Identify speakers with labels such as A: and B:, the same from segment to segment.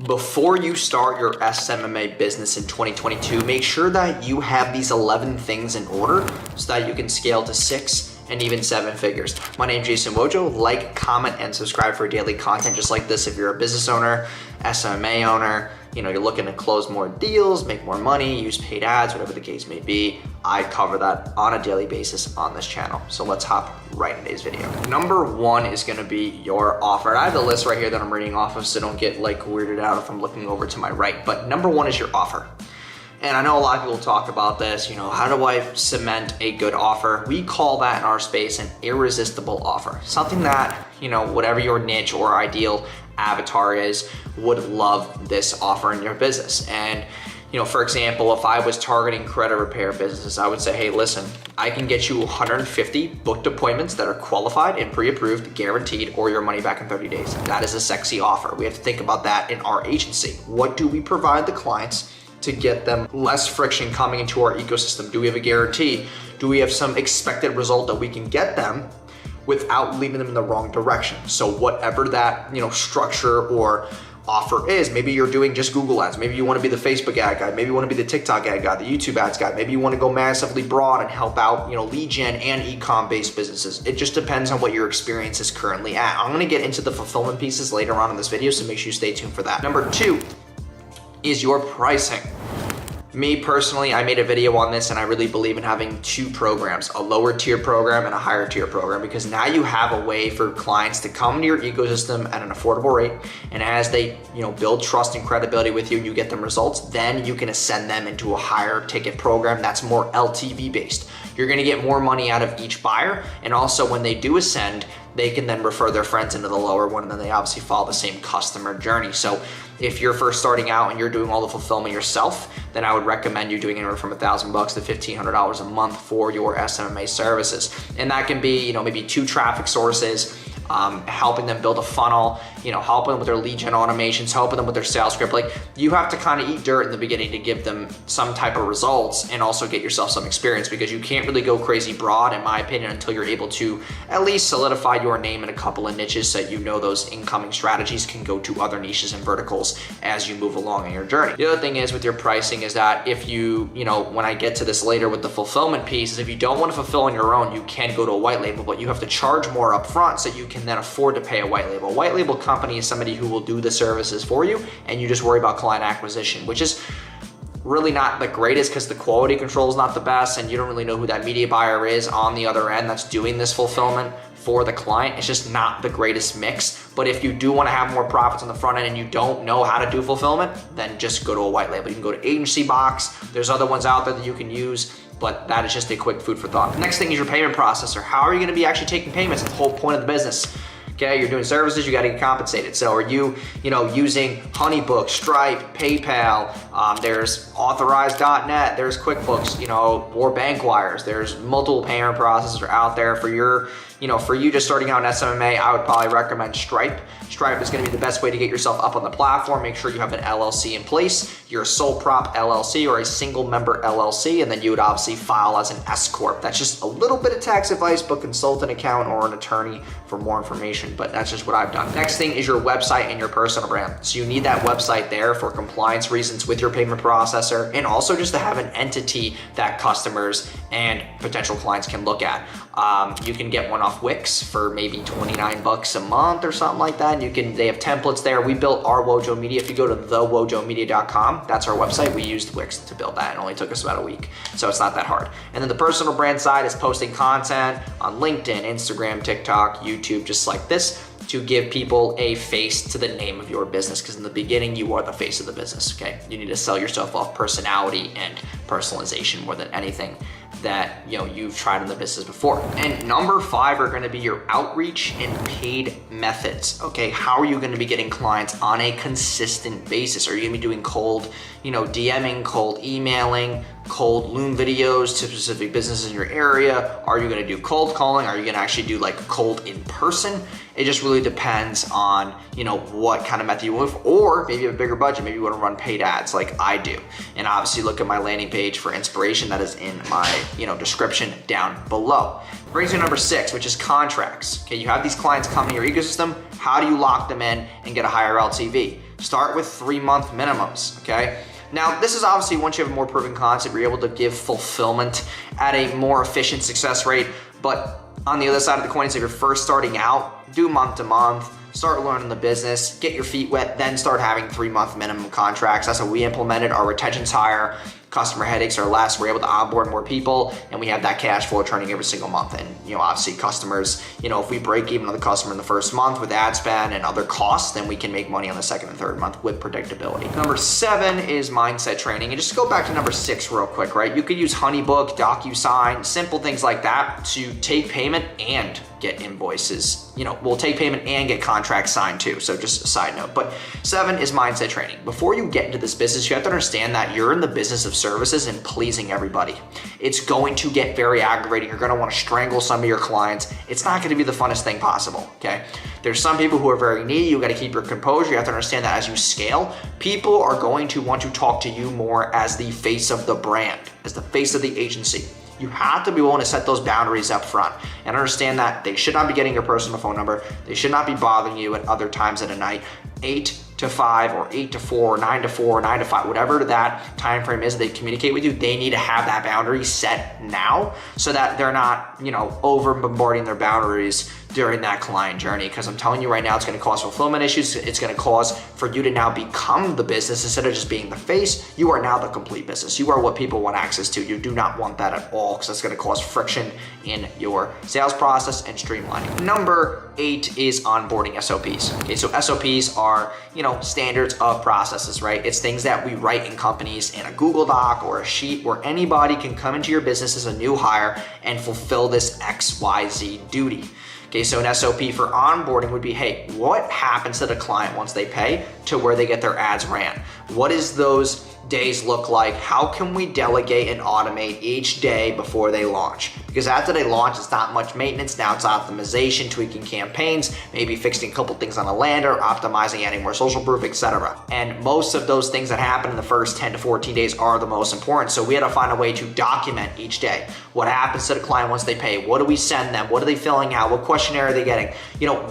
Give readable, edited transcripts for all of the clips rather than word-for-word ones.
A: Before you start your SMMA business in 2022, make sure that you have these 11 things in order so that you can scale to 6 and even 7 figures. My name is Jason Wojo. Like, comment, and subscribe for daily content just like this if you're a business owner, SMMA owner, you're looking to close more deals, make more money, use paid ads, whatever the case may be. I cover that on a daily basis on this channel. So let's hop right in today's video. Number 1 is gonna be your offer. And I have the list right here that I'm reading off of, so don't get weirded out if I'm looking over to my right. But number 1 is your offer. And I know a lot of people talk about this, how do I cement a good offer? We call that in our space an irresistible offer. Something that, whatever your niche or ideal avatar is, would love this offer in your business. And, for example, if I was targeting credit repair businesses, I would say, hey, listen, I can get you 150 booked appointments that are qualified and pre-approved, guaranteed, or your money back in 30 days. That is a sexy offer. We have to think about that in our agency. What do we provide the clients to get them less friction coming into our ecosystem? Do we have a guarantee? Do we have some expected result that we can get them without leading them in the wrong direction? So whatever that structure or offer is, maybe you're doing just Google ads, maybe you want to be the Facebook ad guy, maybe you want to be the TikTok ad guy, the YouTube ads guy, maybe you want to go massively broad and help out lead gen and e-com based businesses. It just depends on what your experience is currently at. I'm going to get into the fulfillment pieces later on in this video, so make sure you stay tuned for that. Number 2 is your pricing. Me personally, I made a video on this, and I really believe in having 2 programs, a lower tier program and a higher tier program, because now you have a way for clients to come to your ecosystem at an affordable rate. And as they build trust and credibility with you and you get them results, then you can ascend them into a higher ticket program that's more LTV based. You're gonna get more money out of each buyer, and also when they do ascend, they can then refer their friends into the lower one, and then they obviously follow the same customer journey. So if you're first starting out and you're doing all the fulfillment yourself, then I would recommend you doing anywhere from $1,000 to $1,500 a month for your SMMA services. And that can be, maybe 2 traffic sources, helping them build a funnel, helping them with their lead gen automations, helping them with their sales script. You have to kind of eat dirt in the beginning to give them some type of results and also get yourself some experience, because you can't really go crazy broad, in my opinion, until you're able to at least solidify your name in a couple of niches so that those incoming strategies can go to other niches and verticals as you move along in your journey. The other thing is with your pricing is that if when I get to this later with the fulfillment piece, is if you don't want to fulfill on your own, you can go to a white label, but you have to charge more upfront so you can then afford to pay a white label. A white label company is somebody who will do the services for you, and you just worry about client acquisition, which is really not the greatest because the quality control is not the best, and you don't really know who that media buyer is on the other end that's doing this fulfillment for the client. It's just not the greatest mix. But if you do want to have more profits on the front end and you don't know how to do fulfillment, then just go to a white label. You can go to Agency Box. There's other ones out there that you can use, but that is just a quick food for thought. The next thing is your payment processor. How are you going to be actually taking payments? That's the whole point of the business. Okay, you're doing services, you got to get compensated. So are you, using Honeybook, Stripe, PayPal, there's Authorize.net, there's QuickBooks, or bank wires. There's multiple payment processors out there for your, for you just starting out in SMMA. I would probably recommend Stripe. Stripe is going to be the best way to get yourself up on the platform. Make sure you have an LLC in place. You're a sole prop LLC or a single member LLC, and then you would obviously file as an S Corp. That's just a little bit of tax advice, but consult an accountant or an attorney for more information, but that's just what I've done. Next thing is your website and your personal brand. So you need that website there for compliance reasons with your payment processor, and also just to have an entity that customers and potential clients can look at. You can get one off Wix for maybe 29 bucks a month or something like that. They have templates there. We built our Wojo Media. If you go to thewojomedia.com, that's our website. We used Wix to build that. It only took us about a week, so it's not that hard. And then the personal brand side is posting content on LinkedIn, Instagram, TikTok, YouTube, just like this, to give people a face to the name of your business, because in the beginning, you are the face of the business, okay? You need to sell yourself off personality and personalization more than anything that you've tried in the business before. And number 5 are going to be your outreach and paid methods. Okay, how are you going to be getting clients on a consistent basis? Are you going to be doing cold, DMing, cold emailing, cold Loom videos to specific businesses in your area? Are you going to do cold calling? Are you going to actually do cold in person? It just really depends on, what kind of method you want, or maybe you have a bigger budget. Maybe you want to run paid ads like I do. And obviously look at my landing page for inspiration. That is in my, description down below. Brings me to number 6, which is contracts. Okay, you have these clients come to your ecosystem. How do you lock them in and get a higher LTV? Start with 3-month minimums, okay? Now, this is obviously once you have a more proven concept, you're able to give fulfillment at a more efficient success rate. But on the other side of the coin is if you're first starting out, do month to month, start learning the business, get your feet wet, then start having 3-month minimum contracts. That's what we implemented. Our retention's higher, customer headaches are less, we're able to onboard more people, and we have that cash flow turning every single month. And obviously customers, if we break even on the customer in the first month with ad spend and other costs, then we can make money on the second and third month with predictability. Number 7 is mindset training. And just to go back to number 6 real quick, right? You could use Honeybook, DocuSign, simple things like that to take payment and get invoices. We'll take payment and get contracts signed too. So just a side note. But 7 is mindset training. Before you get into this business, you have to understand that you're in the business of services and pleasing everybody. It's going to get very aggravating. You're going to want to strangle some of your clients. It's not going to be the funnest thing possible, okay? There's some people who are very needy. You got to keep your composure. You have to understand that as you scale, people are going to want to talk to you more as the face of the brand, as the face of the agency. You have to be willing to set those boundaries up front and understand that they should not be getting your personal phone number. They should not be bothering you at other times of the night. 8 to 5 or 8 to 4, 9 to 4, 9 to 5, whatever that time frame is they communicate with you, they need to have that boundary set now so that they're not, over bombarding their boundaries during that client journey. Because I'm telling you right now, it's going to cause fulfillment issues. It's going to cause for you to now become the business instead of just being the face. You are now the complete business. You are what people want access to. You do not want that at all, because that's going to cause friction in your sales process and streamlining. Number 8 is onboarding SOPs. Okay, so SOPs are, standards of processes, right? It's things that we write in companies in a Google Doc or a sheet where anybody can come into your business as a new hire and fulfill this XYZ duty. Okay, so an SOP for onboarding would be, hey, what happens to the client once they pay to where they get their ads ran? What does those days look like? How can we delegate and automate each day before they launch? Because after they launch, it's not much maintenance. Now it's optimization, tweaking campaigns, maybe fixing a couple things on a lander, optimizing, adding more social proof, etc. And most of those things that happen in the first 10 to 14 days are the most important. So we had to find a way to document each day. What happens to the client once they pay? What do we send them? What are they filling out? What questionnaire are they getting?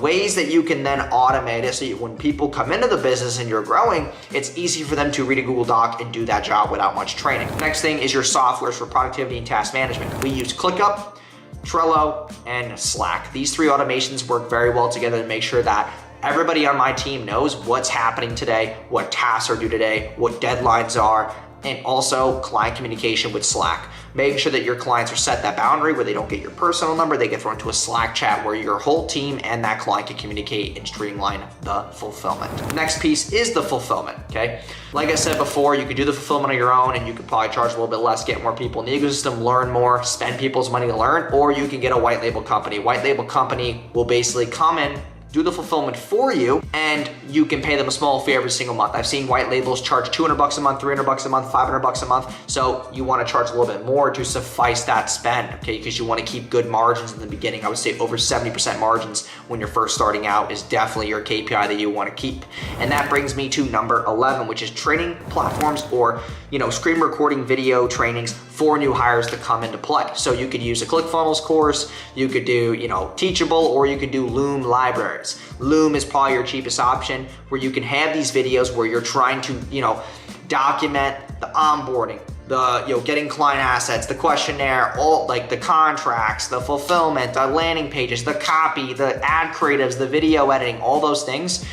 A: Ways that you can then automate it so when people come into the business and you're growing, it's easy for them to read a Google Doc and do that job without much training. Next thing is your softwares for productivity and task management. We use ClickUp, Trello, and Slack. These 3 automations work very well together to make sure that everybody on my team knows what's happening today, what tasks are due today, what deadlines are, and also client communication with Slack. Making sure that your clients are set that boundary where they don't get your personal number, they get thrown into a Slack chat where your whole team and that client can communicate and streamline the fulfillment. Next piece is the fulfillment, okay? Like I said before, you could do the fulfillment on your own and you could probably charge a little bit less, get more people in the ecosystem, learn more, spend people's money to learn, or you can get a white label company. White label company will basically come in, do the fulfillment for you, and you can pay them a small fee every single month. I've seen white labels charge $200 a month, $300 a month, $500 a month. So you want to charge a little bit more to suffice that spend, okay? Because you want to keep good margins in the beginning. I would say over 70% margins when you're first starting out is definitely your KPI that you want to keep. And that brings me to number 11, which is training platforms or, screen recording video trainings for new hires to come into play. So you could use a ClickFunnels course, you could do, Teachable, or you could do Loom libraries. Loom is probably your cheapest option where you can have these videos where you're trying to, document the onboarding, the, getting client assets, the questionnaire, all like the contracts, the fulfillment, the landing pages, the copy, the ad creatives, the video editing, all those things.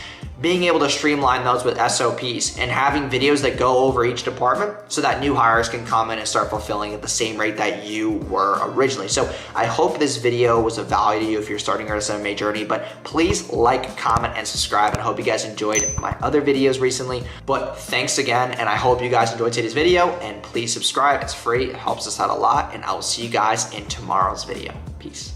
A: Being able to streamline those with SOPs and having videos that go over each department so that new hires can come in and start fulfilling at the same rate that you were originally. So I hope this video was of value to you if you're starting your SMMA journey, but please like, comment, and subscribe, and I hope you guys enjoyed my other videos recently. But thanks again, and I hope you guys enjoyed today's video, and please subscribe. It's free, it helps us out a lot, and I will see you guys in tomorrow's video. Peace.